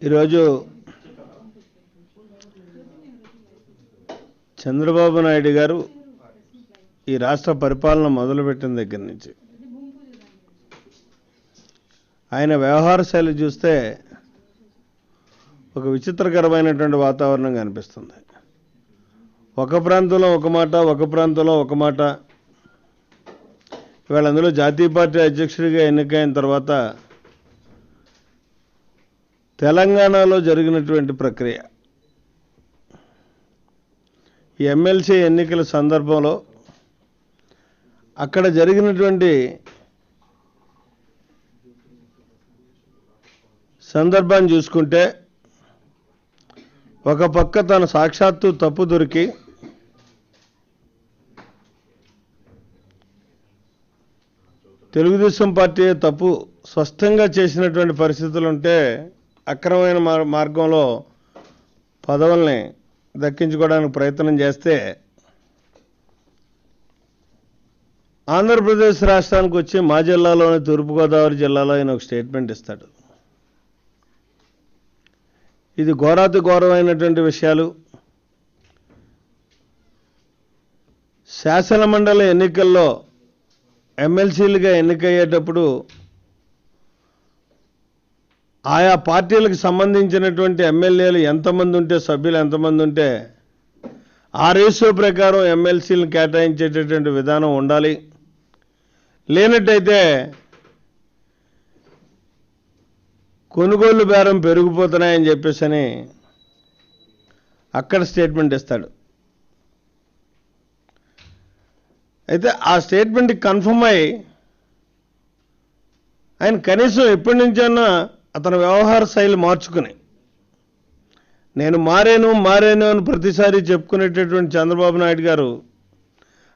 ఈరోజు చంద్రబాబు నాయుడు గారు ఈ రాష్ట్ర పరిపాలన మొదలుపెట్టిన దగ్గర నుంచి ఆయన వ్యవహార శైలి చూస్తే ఒక విచిత్రకరమైనటువంటి వాతావరణం కనిపిస్తుంది. ఒక ప్రాంతంలో ఒక మాట, ఒక ప్రాంతంలో ఒక మాట. ఇవాళ అందులో జాతీయ పార్టీ అధ్యక్షుడిగా ఎన్నికైన తర్వాత తెలంగాణలో జరిగినటువంటి ప్రక్రియ, ఈ ఎమ్మెల్సీ ఎన్నికల సందర్భంలో అక్కడ జరిగినటువంటి సందర్భాన్ని చూసుకుంటే ఒక పక్క తన సాక్షాత్తు తప్పు దొరికి తెలుగుదేశం పార్టీ తప్పు స్పష్టంగా చేసినటువంటి పరిస్థితులు ఉంటే అక్రమమైన మార్గంలో పదవుల్ని దక్కించుకోవడానికి ప్రయత్నం చేస్తే ఆంధ్రప్రదేశ్ రాష్ట్రానికి వచ్చి మా జిల్లాలోని తూర్పుగోదావరి జిల్లాలో ఆయన ఒక స్టేట్మెంట్ ఇస్తాడు. ఇది ఘోరాతి ఘోరమైనటువంటి విషయాలు. శాసనమండలి ఎన్నికల్లో ఎమ్మెల్సీలుగా ఎన్నికయ్యేటప్పుడు ఆయా పార్టీలకు సంబంధించినటువంటి ఎమ్మెల్యేలు ఎంతమంది ఉంటే, సభ్యులు ఎంతమంది ఉంటే ఆ రేషియో ప్రకారం ఎమ్మెల్సీలను కేటాయించేటటువంటి విధానం ఉండాలి. లేనట్టయితే కొనుగోలు బేరం పెరిగిపోతున్నాయని చెప్పేసి అక్కడ స్టేట్మెంట్ ఇస్తాడు. అయితే ఆ స్టేట్మెంట్కి కన్ఫర్మ్ అయ్యి ఆయన కనీసం ఎప్పటి నుంచైనా అతని వ్యవహార శైలి మార్చుకుని, నేను మారాను అని ప్రతిసారి చెప్పుకునేటటువంటి చంద్రబాబు నాయుడు గారు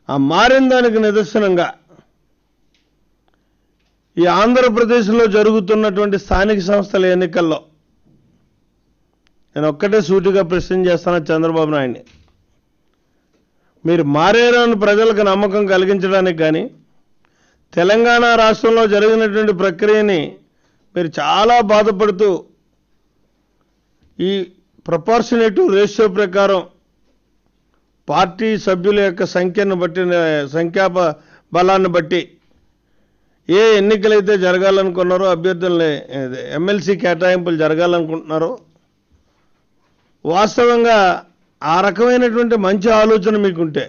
ఆ మారిన దానికి నిదర్శనంగా ఈ ఆంధ్రప్రదేశ్లో జరుగుతున్నటువంటి స్థానిక సంస్థల ఎన్నికల్లో నేను ఒక్కటే సూటిగా ప్రశ్న చేస్తాను చంద్రబాబు నాయుడిని. మీరు మారారని ప్రజలకు నమ్మకం కలిగించడానికి కానీ, తెలంగాణ రాష్ట్రంలో జరిగినటువంటి ప్రక్రియని మీరు చాలా బాధపడుతూ ఈ ప్రపోర్షనేటివ్ రేషియో ప్రకారం పార్టీ సభ్యుల యొక్క సంఖ్యను బట్టి, సంఖ్యా బలాన్ని బట్టి ఏ ఎన్నికలైతే జరగాలనుకున్నారో, అభ్యర్థుల్ని ఎమ్మెల్సీ కేటాయింపులు జరగాలనుకుంటున్నారో, వాస్తవంగా ఆ రకమైనటువంటి మంచి ఆలోచన మీకుంటే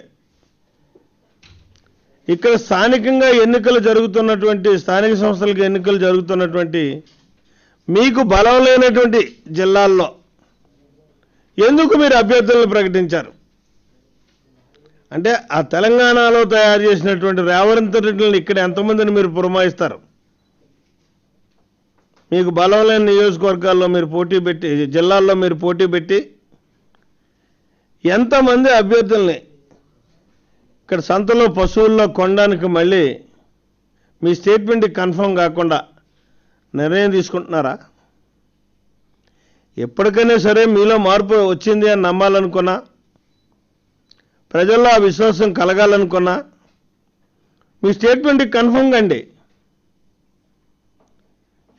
ఇక్కడ స్థానికంగా ఎన్నికలు జరుగుతున్నటువంటి, స్థానిక సంస్థలకు ఎన్నికలు జరుగుతున్నటువంటి మీకు బలం లేనటువంటి జిల్లాల్లో ఎందుకు మీరు అభ్యర్థులను ప్రకటించారు? అంటే ఆ తెలంగాణలో తయారు చేసినటువంటి రేవంత్ రెడ్డిని ఇక్కడ ఎంతమందిని మీరు పురమాయిస్తారు? మీకు బలం లేని నియోజకవర్గాల్లో మీరు పోటీ పెట్టి, జిల్లాల్లో మీరు పోటీ పెట్టి ఎంతమంది అభ్యర్థుల్ని ఇక్కడ సంతలో పశువుల్లో కొనడానికి మళ్ళీ మీ స్టేట్మెంట్కి కన్ఫర్మ్ కాకుండా నిర్ణయం తీసుకుంటున్నారా? ఎప్పటికైనా సరే మీలో మార్పు వచ్చింది అని నమ్మాలనుకున్నా, ప్రజల్లో ఆ విశ్వాసం కలగాలనుకున్నా మీ స్టేట్మెంట్కి కన్ఫర్మ్ కండి.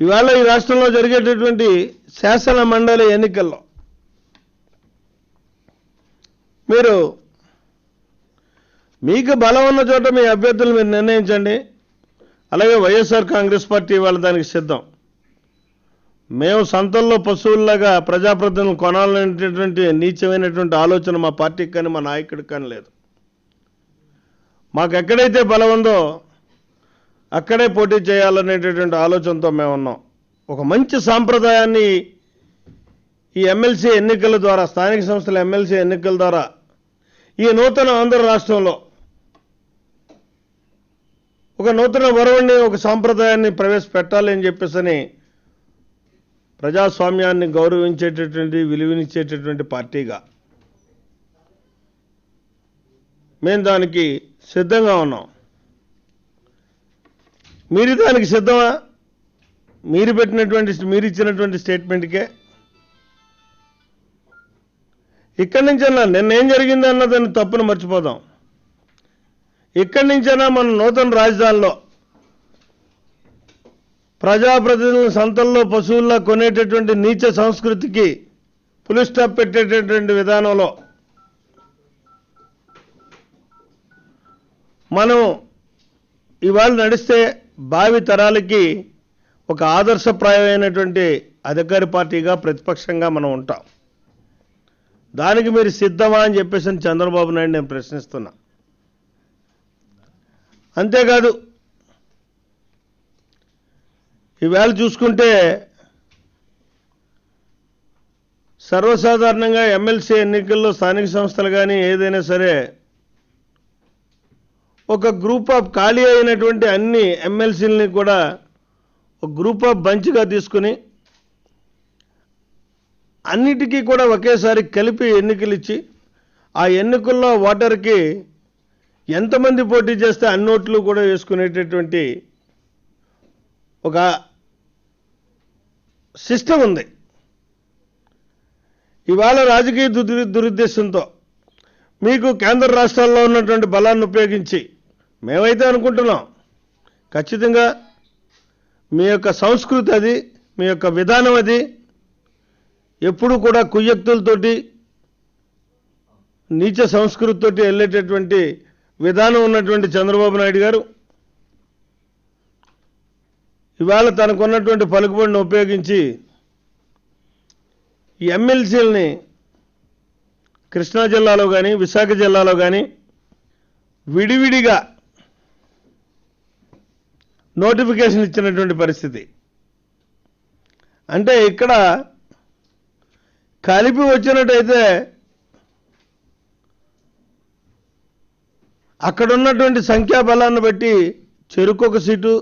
ఇవాళ ఈ రాష్ట్రంలో జరిగేటటువంటి శాసన మండలి ఎన్నికల్లో మీరు మీకు బలం ఉన్న చోట మీ అభ్యర్థులు మీరు నిర్ణయించండి. అలాగే వైఎస్ఆర్ కాంగ్రెస్ పార్టీ వాళ్ళ దానికి సిద్ధం. మేము సంతల్లో పశువుల్లాగా ప్రజాప్రతినిధులను కొనాలనేటటువంటి నీచమైనటువంటి ఆలోచన మా పార్టీకి కానీ మా నాయకుడికి కానీ లేదు. మాకు ఎక్కడైతే బలం ఉందో అక్కడే పోటీ చేయాలనేటటువంటి ఆలోచనతో మేము ఉన్నాం. ఒక మంచి సాంప్రదాయాన్ని ఈ ఎమ్మెల్సీ ఎన్నికల ద్వారా, స్థానిక సంస్థల ఎమ్మెల్సీ ఎన్నికల ద్వారా ఈ నూతన ఆంధ్ర రాష్ట్రంలో ఒక నూతన వరవణ్ణి, ఒక సాంప్రదాయాన్ని ప్రవేశపెట్టాలి అని చెప్పేసి ప్రజాస్వామ్యాన్ని గౌరవించేటటువంటి, విలువనిచ్చేటటువంటి పార్టీగా మేము దానికి సిద్ధంగా ఉన్నాం. మీరు దానికి సిద్ధమా? మీరు ఇచ్చినటువంటి స్టేట్మెంట్కే ఇక్కడి నుంచైనా నిన్నేం జరిగింది అన్నదాన్ని తప్పును మర్చిపోదాం. ఇక్కడి నుంచైనా మన నూతన రాజధానిలో ప్రజాప్రతినిధులను సంతల్లో పశువుల్లా కొనేటటువంటి నీచ సంస్కృతికి ఫుల్ స్టాప్ పెట్టేటటువంటి విధానంలో మనం ఇవాళ నడిస్తే భావి తరాలకి ఒక ఆదర్శప్రాయమైనటువంటి అధికార పార్టీగా ప్రతిపక్షంగా మనం ఉంటాం. దానికి మీరు సిద్ధమా అని చెప్పేసి చంద్రబాబు నాయుడు నేను ప్రశ్నిస్తున్నా. అంతేకాదు ఈవేళ చూసుకుంటే సర్వసాధారణంగా ఎమ్మెల్సీ ఎన్నికల్లో స్థానిక సంస్థలు కానీ ఏదైనా సరే ఒక గ్రూప్ ఆఫ్ ఖాళీ అయినటువంటి అన్ని ఎమ్మెల్సీలని కూడా ఒక గ్రూప్ ఆఫ్ బంచ్గా తీసుకుని అన్నిటికీ కూడా ఒకేసారి కలిపి ఎన్నికలు ఇచ్చి ఆ ఎన్నికల్లో ఓటర్కి ఎంతమంది పోటీ చేస్తే అన్ని ఓట్లు కూడా వేసుకునేటటువంటి ఒక సిస్టమ్ ఉంది. ఇవాళ రాజకీయ దురుద్దేశంతో మీకు కేంద్ర రాష్ట్రాల్లో ఉన్నటువంటి బలాన్ని ఉపయోగించి మేమైతే అనుకుంటున్నాం ఖచ్చితంగా మీ యొక్క సంస్కృతి అది, మీ యొక్క విధానం అది ఎప్పుడు కూడా కుయ్యక్తులతోటి నీచ సంస్కృతితోటి వెళ్ళేటటువంటి విధానం ఉన్నటువంటి చంద్రబాబు నాయుడు గారు ఇవాళ తనకున్నటువంటి పలుకుబడిని ఉపయోగించి ఈ ఎమ్మెల్సీలని కృష్ణా జిల్లాలో కానీ విశాఖ జిల్లాలో కానీ విడివిడిగా నోటిఫికేషన్ ఇచ్చినటువంటి పరిస్థితి. అంటే ఇక్కడ కలిపి వచ్చినట్టయితే అక్కడ ఉన్నటువంటి సంఖ్యాబలాన్ని బట్టి చెరుకొక సీటు,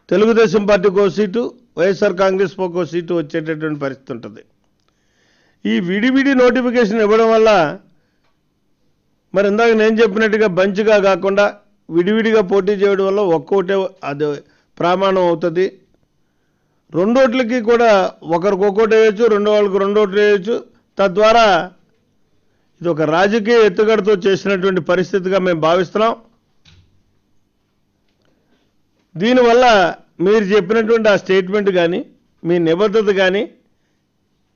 తెలుగుదేశం పార్టీకి ఒక సీటు, వైఎస్ఆర్ కాంగ్రెస్ ఒక సీటు వచ్చేటటువంటి పరిస్థితి ఉంటుంది. ఈ విడివిడి నోటిఫికేషన్ ఇవ్వడం వల్ల మరి ఇందాక నేను చెప్పినట్టుగా బంచ్గా కాకుండా విడివిడిగా పోటీ చేయడం వల్ల ఒక్కోటే అది ప్రమాణం అవుతుంది. రెండోట్లకి కూడా ఒకరికి ఒక్కోటి వేయచ్చు, రెండో వాళ్ళకి రెండోట్లు వేయచ్చు. తద్వారా ఇది ఒక రాజకీయ ఎత్తుగడతో చేసినటువంటి పరిస్థితిగా మేము భావిస్తున్నాం. దీనివల్ల మీరు చెప్పినటువంటి ఆ స్టేట్మెంట్ కానీ మీ నిబద్ధత కానీ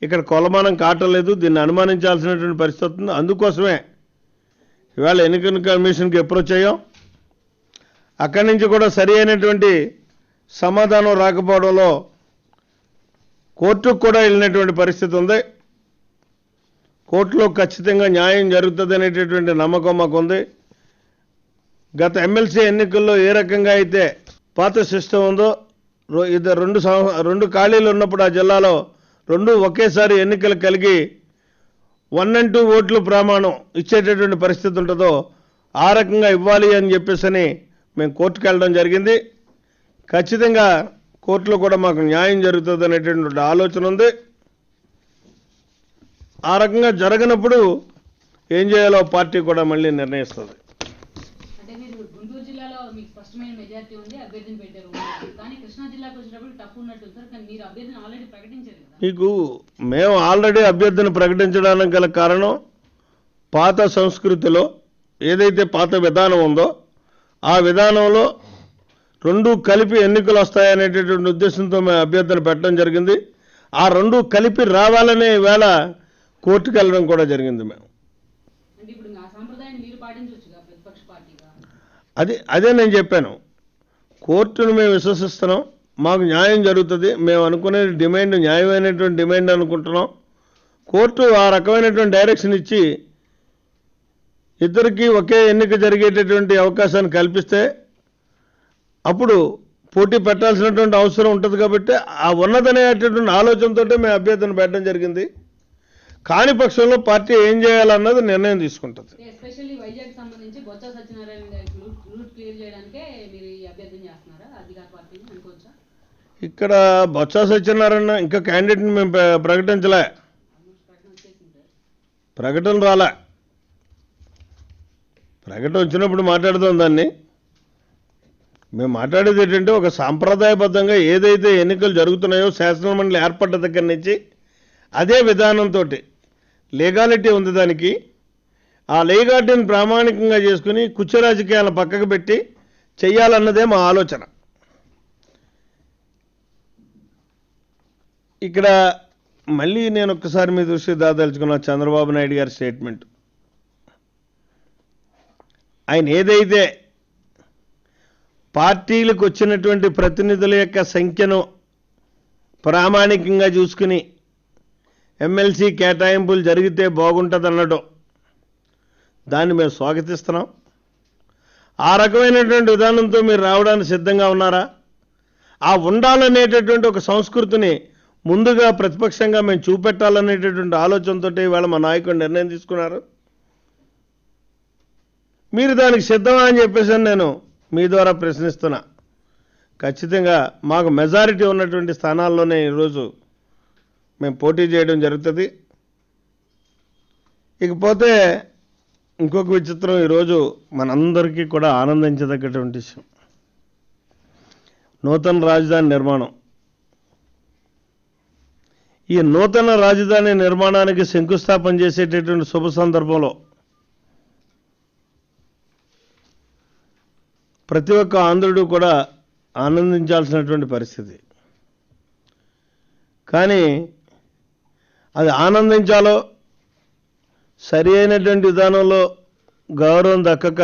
ఇక్కడ కొలమానం కావట్లేదు. దీన్ని అనుమానించాల్సినటువంటి పరిస్థితి అవుతుంది. అందుకోసమే ఇవాళ ఎన్నికల కమిషన్కి అప్రోచ్ అయ్యాం. అక్కడి నుంచి కూడా సరి అయినటువంటి సమాధానం రాకపోవడంలో కోర్టుకు కూడా వెళ్ళినటువంటి పరిస్థితి ఉంది. కోర్టులో ఖచ్చితంగా న్యాయం జరుగుతుంది అనేటటువంటి నమ్మకం మాకుంది. గత ఎమ్మెల్సీ ఎన్నికల్లో ఏ రకంగా అయితే పాత సిస్టమ్ ఉందో రెండు ఖాళీలు ఉన్నప్పుడు ఆ జిల్లాలో రెండు ఒకేసారి ఎన్నికలు కలిగి 1 and 2 ఓట్లు ప్రమాణం ఇచ్చేటటువంటి పరిస్థితి ఉంటుందో ఆ రకంగా ఇవ్వాలి అని చెప్పేసి మేము కోర్టుకు వెళ్ళడం జరిగింది. ఖచ్చితంగా కోర్టులో కూడా మాకు న్యాయం జరుగుతుంది అనేటటువంటి ఆలోచన ఉంది. ఆ రకంగా జరగనప్పుడు ఏం చేయాలో పార్టీ కూడా మళ్ళీ నిర్ణయిస్తుంది. అంటే మీరు గుంటూరు జిల్లాలో మీకు స్పష్టమైన మెజారిటీ ఉంది, అభ్యర్థిని పెట్టారు. కానీ కృష్ణా జిల్లాకు వచ్చేటప్పుడు టఫ్ ఉన్నట్టు సార్. కానీ మీరు అభ్యర్థిని ఆల్రెడీ ప్రకటించారు కదా. మీకు మేము ఆల్రెడీ అభ్యర్థిని ప్రకటించడానికి గల కారణం పాత సంస్కృతిలో ఏదైతే పాత విధానం ఉందో ఆ విధానంలో రెండు కలిపి ఎన్నికలు వస్తాయనేటటువంటి ఉద్దేశంతో మేము అభ్యర్థిని పెట్టడం జరిగింది. ఆ రెండు కలిపి రావాలనే వేళ కోర్టుకు వెళ్ళడం కూడా జరిగింది. మేము అంటే ఇప్పుడు ఆ సంప్రదాయాన్ని మీరు పాటించవచ్చుగా ప్రతిపక్ష పార్టీగా. అదే నేను చెప్పాను. కోర్టును మేము విశ్వసిస్తున్నాం. మాకు న్యాయం జరుగుతుంది. మేము అనుకునే డిమాండ్ న్యాయమైనటువంటి డిమాండ్ అనుకుంటున్నాం. కోర్టు ఆ రకమైనటువంటి డైరెక్షన్ ఇచ్చి ఇద్దరికి ఒకే ఎన్నిక జరిగేటటువంటి అవకాశాన్ని కల్పిస్తే అప్పుడు పోటీ పెట్టాల్సినటువంటి అవసరం ఉంటుంది. కాబట్టి ఆ ఉన్నదనేటటువంటి ఆలోచనతో మేము అభ్యర్థిని పెట్టడం జరిగింది. కాని పక్షంలో పార్టీ ఏం చేయాలన్నది నిర్ణయం తీసుకుంటుంది. ఎస్పెషల్లీ వైజాగ్ సంబంధించి బొత్స సత్యనారాయణ గారికి రూట్ క్లియర్ చేయడానికే మీరు ఈ అభ్యర్థిని చేస్తున్నారా అధికార పార్టీని అనుకోవచ్చా? ఇక్కడ బొత్స సత్యనారాయణ ఇంకా క్యాండిడేట్ని మేము ప్రకటించలే. ప్రకటన రాలే. ప్రకటన వచ్చినప్పుడు మాట్లాడుతాం. దాన్ని మేము మాట్లాడేది ఏంటంటే ఒక సాంప్రదాయబద్ధంగా ఏదైతే ఎన్నికలు జరుగుతున్నాయో శాసనమండలి ఏర్పడ్డ దగ్గర నుంచి అదే విధానంతో లీగాలిటీ ఉంది దానికి. ఆ లీగాలిటీని ప్రామాణికంగా చేసుకుని కుచ్చ రాజకీయాలను పక్కకు పెట్టి చెయ్యాలన్నదే మా ఆలోచన. ఇక్కడ మళ్ళీ నేను ఒక్కసారి మీ దృష్టి దాదలుచుకున్న చంద్రబాబు నాయుడు గారి స్టేట్మెంట్. ఆయన ఏదైతే పార్టీలకు వచ్చినటువంటి ప్రతినిధుల యొక్క సంఖ్యను ప్రామాణికంగా చూసుకుని ఎమ్మెల్సీ కేటాయింపులు జరిగితే బాగుంటుందన్నట్టు దాన్ని మేము స్వాగతిస్తున్నాం. ఆ రకమైనటువంటి విధానంతో మీరు రావడానికి సిద్ధంగా ఉన్నారా? ఆ ఉండాలనేటటువంటి ఒక సంస్కృతిని ముందుగా ప్రతిపక్షంగా మేము చూపెట్టాలనేటటువంటి ఆలోచనతో ఇవాళ మా నాయకుడు నిర్ణయం తీసుకున్నారు. మీరు దానికి సిద్ధమా అని చెప్పేసి నేను మీ ద్వారా ప్రశ్నిస్తున్నా. ఖచ్చితంగా మాకు మెజారిటీ ఉన్నటువంటి స్థానాల్లోనే ఈరోజు మేము పోటీ చేయడం జరుగుతుంది. ఇకపోతే ఇంకొక విచిత్రం, ఈరోజు మనందరికీ కూడా ఆనందించదగ్గటువంటి విషయం, నూతన రాజధాని నిర్మాణం. ఈ నూతన రాజధాని నిర్మాణానికి శంకుస్థాపన చేసేటటువంటి శుభ సందర్భంలో ప్రతి ఒక్క ఆంధ్రుడు కూడా ఆనందించాల్సినటువంటి పరిస్థితి. కానీ అది ఆనందించాలో, సరి అయినటువంటి విధానంలో గౌరవం దక్కక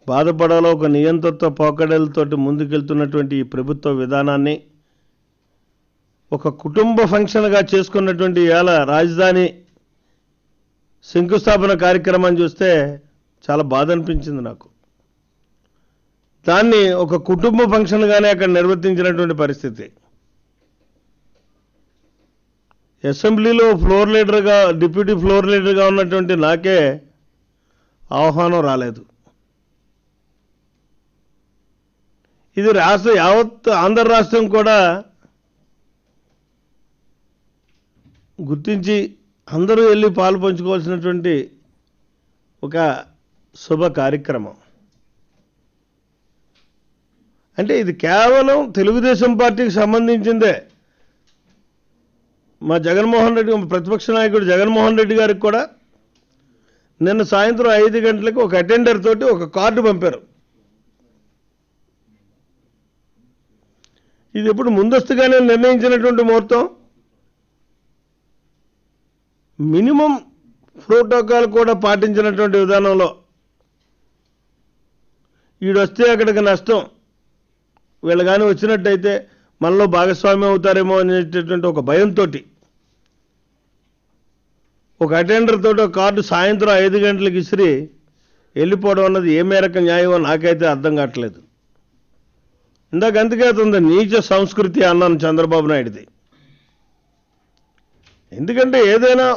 బాధపడాలో ఒక నియంతృత్వ పోకడలతోటి ముందుకెళ్తున్నటువంటి ఈ ప్రభుత్వ విధానాన్ని ఒక కుటుంబ ఫంక్షన్గా చేసుకున్నటువంటి ఇవాళ రాజధాని శంకుస్థాపన కార్యక్రమాన్ని చూస్తే చాలా బాధ అనిపించింది నాకు. దాన్ని ఒక కుటుంబ ఫంక్షన్గానే అక్కడ నిర్వర్తించినటువంటి పరిస్థితి. అసెంబ్లీలో ఫ్లోర్ లీడర్గా, డిప్యూటీ ఫ్లోర్ లీడర్గా ఉన్నటువంటి నాకే ఆహ్వానం రాలేదు. ఇది యావత్ ఆంధ్ర రాష్ట్రం కూడా గుర్తించి అందరూ వెళ్ళి పాలు పంచుకోవాల్సినటువంటి ఒక శుభ కార్యక్రమం. అంటే ఇది కేవలం తెలుగుదేశం పార్టీకి సంబంధించిందే. మా జగన్మోహన్ రెడ్డి, ప్రతిపక్ష నాయకుడు జగన్మోహన్ రెడ్డి గారికి కూడా నిన్న సాయంత్రం 5 గంటలకు ఒక అటెండర్ తోటి ఒక కార్డు పంపారు. ఇది ఎప్పుడు ముందస్తుగానే నిర్ణయించినటువంటి ముహూర్తం. మినిమం ప్రోటోకాల్ కూడా పాటించినటువంటి విధానంలో వీడొస్తే అక్కడికి నష్టం, వీళ్ళు కానీ వచ్చినట్టయితే మనలో భాగస్వామ్యం అవుతారేమో అనేటటువంటి ఒక భయంతో ఒక అటెండర్ తోటి ఒక కార్డు సాయంత్రం 5 గంటలకు ఇసిరి వెళ్ళిపోవడం అన్నది ఏ మేరకు న్యాయమో నాకైతే అర్థం కావట్లేదు. ఇందాక అందుకే అవుతుంది నీచ సంస్కృతి అన్నాను చంద్రబాబు నాయుడిది. ఎందుకంటే ఏదైనా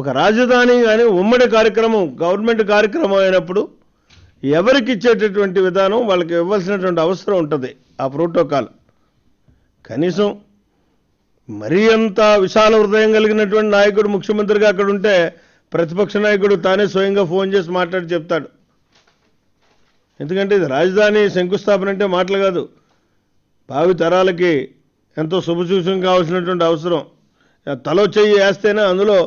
ఒక రాజధాని కానీ ఉమ్మడి కార్యక్రమం, గవర్నమెంట్ కార్యక్రమం అయినప్పుడు ఎవరికి ఇచ్చేటటువంటి విధానం వాళ్ళకి ఇవ్వాల్సినటువంటి అవసరం ఉంటుంది. ఆ ప్రోటోకాల్ కనీసం మరీ అంత విశాల హృదయం కలిగినటువంటి నాయకుడు ముఖ్యమంత్రిగా అక్కడ ఉంటే ప్రతిపక్ష నాయకుడు తానే స్వయంగా ఫోన్ చేసి మాట్లాడి చెప్తాడు. ఎందుకంటే ఇది రాజధాని శంకుస్థాపన అంటే మాటలు కాదు, భావి తరాలకి ఎంతో శుభసూచన కావాల్సినటువంటి అవసరం. తలో చెయ్యి వేస్తేనే అందులో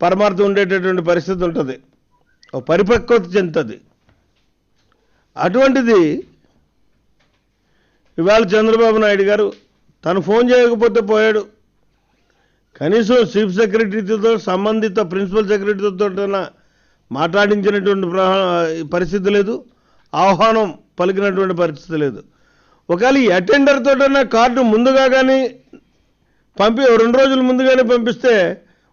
పరమార్థం ఉండేటటువంటి పరిస్థితి ఉంటుంది, ఒక పరిపక్వత చెందుతుంది. అటువంటిది ఇవాళ చంద్రబాబు నాయుడు గారు తను ఫోన్ చేయకపోతే పోయాడు. కనీసం చీఫ్ సెక్రటరీతో, సంబంధిత ప్రిన్సిపల్ సెక్రటరీతో మాట్లాడించినటువంటి పరిస్థితి లేదు, ఆహ్వానం పలికినటువంటి పరిస్థితి లేదు. ఒకవేళ ఈ అటెండర్ తోటన్నా కార్డు ముందుగా కానీ 2 రోజుల ముందుగానే పంపిస్తే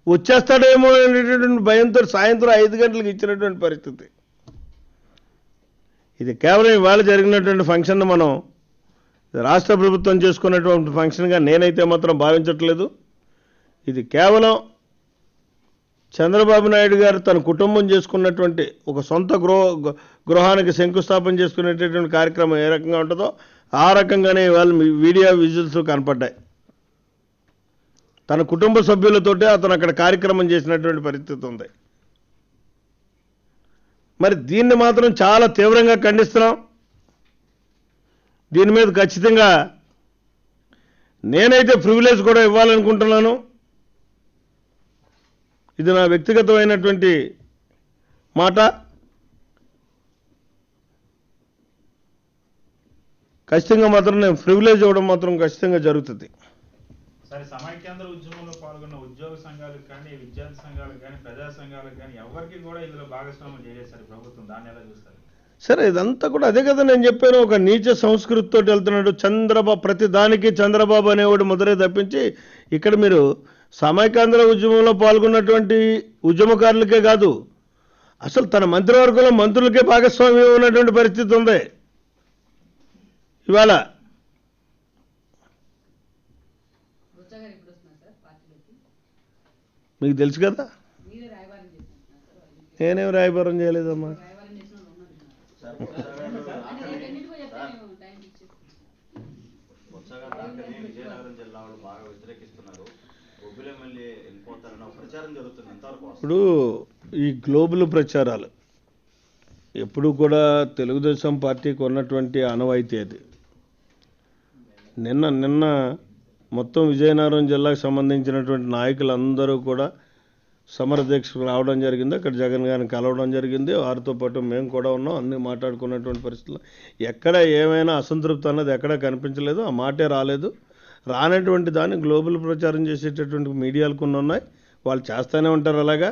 వచ్చేస్తాడేమో అనేటటువంటి భయంతో సాయంత్రం 5 గంటలకు ఇచ్చినటువంటి పరిస్థితి. ఇది కేవలం ఇవాళ జరిగినటువంటి ఫంక్షన్ మనం రాష్ట్ర ప్రభుత్వం చేసుకున్నటువంటి ఫంక్షన్గా నేనైతే మాత్రం భావించట్లేదు. ఇది కేవలం చంద్రబాబు నాయుడు గారు తన కుటుంబం చేసుకున్నటువంటి ఒక సొంత గృహానికి శంకుస్థాపన చేసుకునేటటువంటి కార్యక్రమం ఏ రకంగా ఉంటుందో ఆ రకంగానే ఇవాళ వీడియో విజువల్స్ కనపడ్డాయి. తన కుటుంబ సభ్యులతోటే అతను అక్కడ కార్యక్రమం చేసినటువంటి పరిస్థితి ఉంది. మరి దీన్ని మాత్రం చాలా తీవ్రంగా ఖండిస్తున్నాం. దీని మీద ఖచ్చితంగా నేనైతే ప్రివిలేజ్ కూడా ఇవ్వాలనుకుంటున్నాను. ఇది నా వ్యక్తిగతమైనటువంటి మాట. ఖచ్చితంగా మాత్రం నేను ప్రివిలేజ్ ఇవ్వడం మాత్రం ఖచ్చితంగా జరుగుతుంది. సరే, సమైక్యాంధ్ర ఉద్యమంలో పాల్గొన్న ఉద్యోగ సంఘాలకు కానీ, విద్యార్థి సంఘాలకు కానీ, ప్రజా సంఘాలకు కానీ ఎవరికి కూడా ఇందులో భాగస్వామ్యం చేయలేదు సార్ ప్రభుత్వం. దాన్ని ఎలా చూస్తారు? సరే, ఇదంతా కూడా అదే కదా నేను చెప్పాను. ఒక నీచ సంస్కృతితో వెళ్తున్నాడు చంద్రబాబు. ప్రతి దానికి చంద్రబాబు అనేవాడు ముద్రే తప్పించి ఇక్కడ మీరు సమైక్యాంధ్ర ఉద్యమంలో పాల్గొన్నటువంటి ఉద్యమకారులకే కాదు, అసలు తన మంత్రివర్గంలో మంత్రులకే భాగస్వామ్యం ఉన్నటువంటి పరిస్థితి ఉంది ఇవాళ. బొత్స గారు ఎప్పుడు వస్తున్నారు సార్ పార్టీలోకి? మీకు తెలుసు కదా, మీరే రాయబారం చేస్తున్నారు సార్. నేనేం రాయబారం చేయలేదమ్మా. రాయబారం చేసిన వాళ్ళు ఉన్నారు. అంటే రెండింటికో చెప్తే మేము టైం ఇచ్చేస్తాం. విజయనగరం జిల్లా వాళ్ళు బాగా వ్యతిరేకిస్తున్నారు. బొబ్బిలి ఎమ్మెల్యే వెళ్ళిపోతారని ఒక ప్రచారం జరుగుతుంది. ఎంతవరకు వస్తుంది? ఇప్పుడు ఈ గ్లోబల్ ప్రచారాలు ఎప్పుడు కూడా తెలుగుదేశం పార్టీకి ఉన్నటువంటి ఆనవాయితీ అది. నిన్న మొత్తం విజయనగరం జిల్లాకు సంబంధించినటువంటి నాయకులందరూ కూడా సమర దీక్షకు రావడం జరిగింది. అక్కడ జగన్ గారిని కలవడం జరిగింది. వారితో పాటు మేము కూడా ఉన్నాం. అన్నీ మాట్లాడుకున్నటువంటి పరిస్థితుల్లో ఎక్కడ ఏమైనా అసంతృప్తి అన్నది ఎక్కడా కనిపించలేదు. ఆ మాటే రాలేదు. రానటువంటి దాన్ని గ్లోబల్ ప్రచారం చేసేటటువంటి మీడియాలు కొన్ని ఉన్నాయి. వాళ్ళు చేస్తూనే ఉంటారు అలాగా.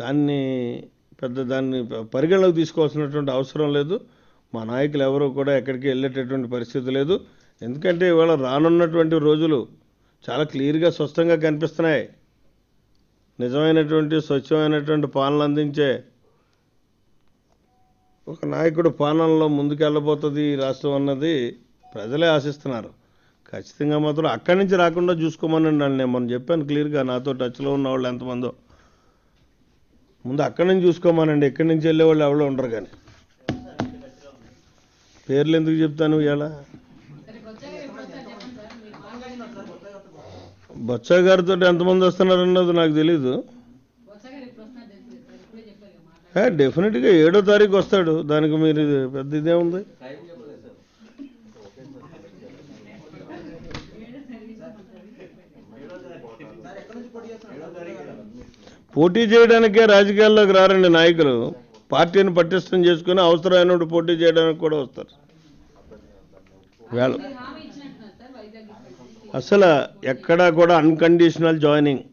దాన్ని పరిగణలోకి తీసుకోవాల్సినటువంటి అవసరం లేదు. మా నాయకులు ఎవరు కూడా ఎక్కడికి వెళ్ళేటటువంటి పరిస్థితి లేదు. ఎందుకంటే ఇవాళ రానున్నటువంటి రోజులు చాలా క్లియర్గా స్పష్టంగా కనిపిస్తున్నాయి. నిజమైనటువంటి స్వచ్ఛమైనటువంటి పాలన అందించే ఒక నాయకుడు పాలనలో ముందుకెళ్ళబోతుంది ఈ రాష్ట్రం అన్నది ప్రజలే ఆశిస్తున్నారు. ఖచ్చితంగా మాత్రం అక్కడి నుంచి రాకుండా చూసుకోమనండి. నేను మొన్న చెప్పాను క్లియర్గా, నాతో టచ్లో ఉన్న వాళ్ళు ఎంతమందో. ముందు అక్కడి నుంచి చూసుకోమానండి. ఎక్కడి నుంచి వెళ్ళేవాళ్ళు ఎవరో ఉండరు. కానీ పేర్లు ఎందుకు చెప్తాను ఇవాళ? సరే, బొత్స గారు ఎప్పుడు వస్తారు చెప్పండి సార్. మీరు మాట్లాడిన బొత్స గారితో ఎంతమంది వస్తున్నారన్నది నాకు తెలీదు. బొత్స గారు ఎప్పుడు వస్తున్నారు తెలుసు సార్. ఇప్పుడే చెప్పారు కదా మాట్లాడారు. డెఫినెట్గా 7వ తారీఖు వస్తాడు. దానికి మీరు పెద్ద ఇదే ఉంది. పోటీ చేయడానికే రాజకీయాల్లోకి రారండి నాయకులు. పార్టీని పటిష్టం చేసుకుని అవసరమైనప్పుడు పోటీ చేయడానికి కూడా వస్తారు. వేళ మీరు హామీ ఇచ్చినట్టున్నారు సార్ వైజాగ్ ఇస్తామని. అసలు ఎక్కడా కూడా అన్కండిషనల్ జాయినింగ్.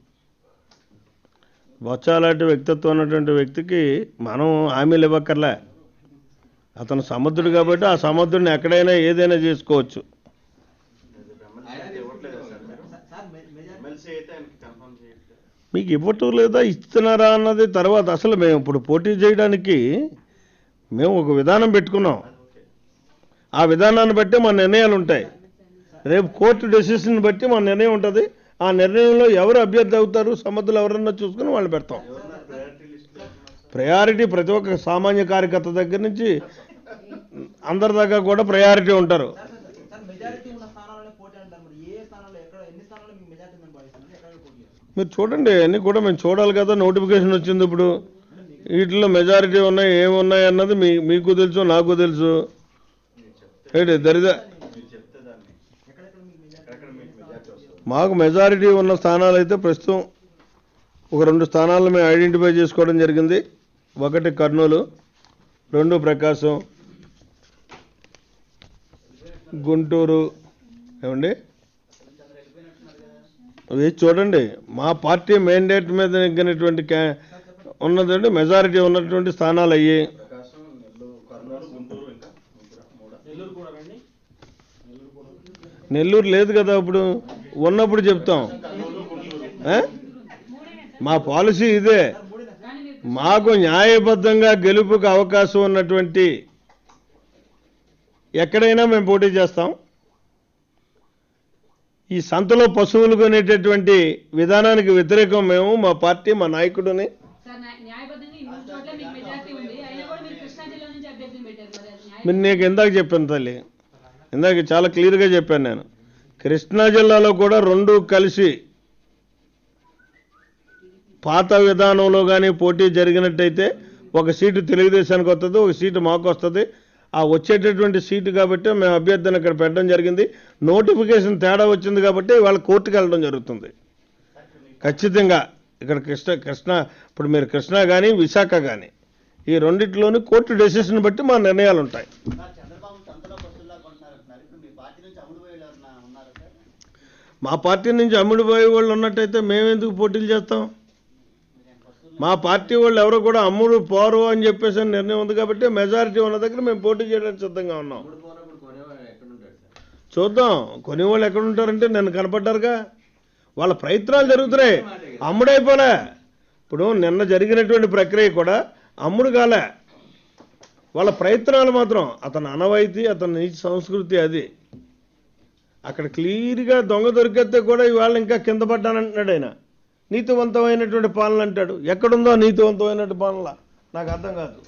బొత్స లాంటి వ్యక్తిత్వం ఉన్నటువంటి వ్యక్తికి మనం హామీలు ఇవ్వక్కర్లే. అతను సమర్థుడు కాబట్టి ఆ సమర్థుడిని ఎక్కడైనా ఏదైనా చేసుకోవచ్చు. ఎమ్మెల్సీ అయితే ఆయనకి కన్ఫర్మ్ చేయట్లేదు. మీకు ఇవ్వటం లేదా ఇస్తున్నారా అన్నది తర్వాత. అసలు మేము ఇప్పుడు పోటీ చేయడానికి మేము ఒక విధానం పెట్టుకున్నాం. ఆ విధానాన్ని బట్టి మా నిర్ణయాలు ఉంటాయి. రేపు కోర్టు డెసిషన్ బట్టి మా నిర్ణయం ఉంటుంది. ఆ నిర్ణయంలో ఎవరు అభ్యర్థి అవుతారు, సమర్థులు ఎవరన్నా చూసుకుని వాళ్ళు పెడతాం. ప్రయారిటీ ప్రతి ఒక్క సామాన్య కార్యకర్త దగ్గర నుంచి అందరి దాకా కూడా ప్రయారిటీ ఉంటారు. మీరు చూడండి, అన్నీ కూడా మేము చూడాలి కదా. నోటిఫికేషన్ వచ్చింది ఇప్పుడు. వీటిలో మెజారిటీ ఉన్నాయి ఏమున్నాయి అన్నది మీకు తెలుసు, నాకు తెలుసు. ఏంటి దరిదా మాకు మెజారిటీ ఉన్న స్థానాలు అయితే ప్రస్తుతం ఒక 2 స్థానాలను మేము ఐడెంటిఫై చేసుకోవడం జరిగింది. 1 కర్నూలు, 2 ప్రకాశం, గుంటూరు. ఏమండి వేసి చూడండి. మా పార్టీ మ్యాండేట్ మీద నెగ్గినటువంటి ఉన్నదండి మెజారిటీ ఉన్నటువంటి స్థానాలు అయ్యి. ప్రకాశం, కర్నూలు, గుంటూరు, ఇంకా నెల్లూరు లేదు కదా. ఇప్పుడు ఉన్నప్పుడు చెప్తాం. మా పాలసీ ఇదే. మాకు న్యాయబద్ధంగా గెలుపుకు అవకాశం ఉన్నటువంటి ఎక్కడైనా మేము పోటీ చేస్తాం. ఈ సంతలో పశువులు కొనేటటువంటి విధానానికి వ్యతిరేకం మేము, మా పార్టీ, మా నాయకుడిని. సార్ న్యాయబద్ధంగా ఈ 3 చోట్ల మీకు మెజారిటీ ఉంది. అయినా కూడా మీరు కృష్ణా జిల్లా నుంచి అభ్యర్థిని పెట్టారు. మరి అది న్యాయం? మీరు నీకు ఇందాక చెప్పాను తల్లి, ఇందాక చాలా క్లియర్గా చెప్పాను నేను. కృష్ణా జిల్లాలో కూడా 2 కలిసి పాత విధానంలో కానీ పోటీ జరిగినట్టయితే 1 సీటు తెలుగుదేశానికి వస్తుంది, 1 సీటు మాకు వస్తుంది. ఆ వచ్చేటటువంటి సీటు కాబట్టి మేము అభ్యర్థిని ఇక్కడ పెట్టడం జరిగింది. నోటిఫికేషన్ తేడా వచ్చింది కాబట్టి వాళ్ళ కోర్టుకు వెళ్ళడం జరుగుతుంది. ఖచ్చితంగా ఇక్కడ కృష్ణ ఇప్పుడు మీరు కృష్ణా కానీ విశాఖ కానీ ఈ రెండిట్లోని కోర్టు డెసిషన్ బట్టి మా నిర్ణయాలు ఉంటాయి. సార్, చంద్రబాబు సంతలో బస్సుల్లా కొంటున్నారంటున్నారు. ఇప్పుడు మీ పార్టీ నుంచి అమ్ముడు పోయేవాళ్ళు ఎవరన్నా ఉన్నారా సార్? మా పార్టీ నుంచి అమ్ముడుపోయే వాళ్ళు ఉన్నట్టయితే మేమెందుకు పోటీలు చేస్తాం? మా పార్టీ వాళ్ళు ఎవరు కూడా అమ్ముడు పోరు అని చెప్పేసి అని నిర్ణయం ఉంది కాబట్టి మెజారిటీ ఉన్న దగ్గర మేము పోటీ చేయడానికి సిద్ధంగా ఉన్నాం. చూద్దాం, కొనేవాళ్ళు ఎక్కడ ఉంటారంటే నన్ను కనపడ్డారుగా. వాళ్ళ ప్రయత్నాలు జరుగుతున్నాయి, అమ్ముడైపోలే. ఇప్పుడు నిన్న జరిగినటువంటి ప్రక్రియ కూడా అమ్ముడు కాలే. వాళ్ళ ప్రయత్నాలు మాత్రం అతని అనవైతి, అతని నీచ సంస్కృతి అది. అక్కడ క్లియర్గా దొంగ దొరికితే కూడా ఇవాళ ఇంకా కింద పడ్డానంటున్నాడు ఆయన. నీతివంతమైనటువంటి పాలన అంటాడు. ఎక్కడుందో నీతివంతమైనటువంటి పాలన నాకు అర్థం కాదు.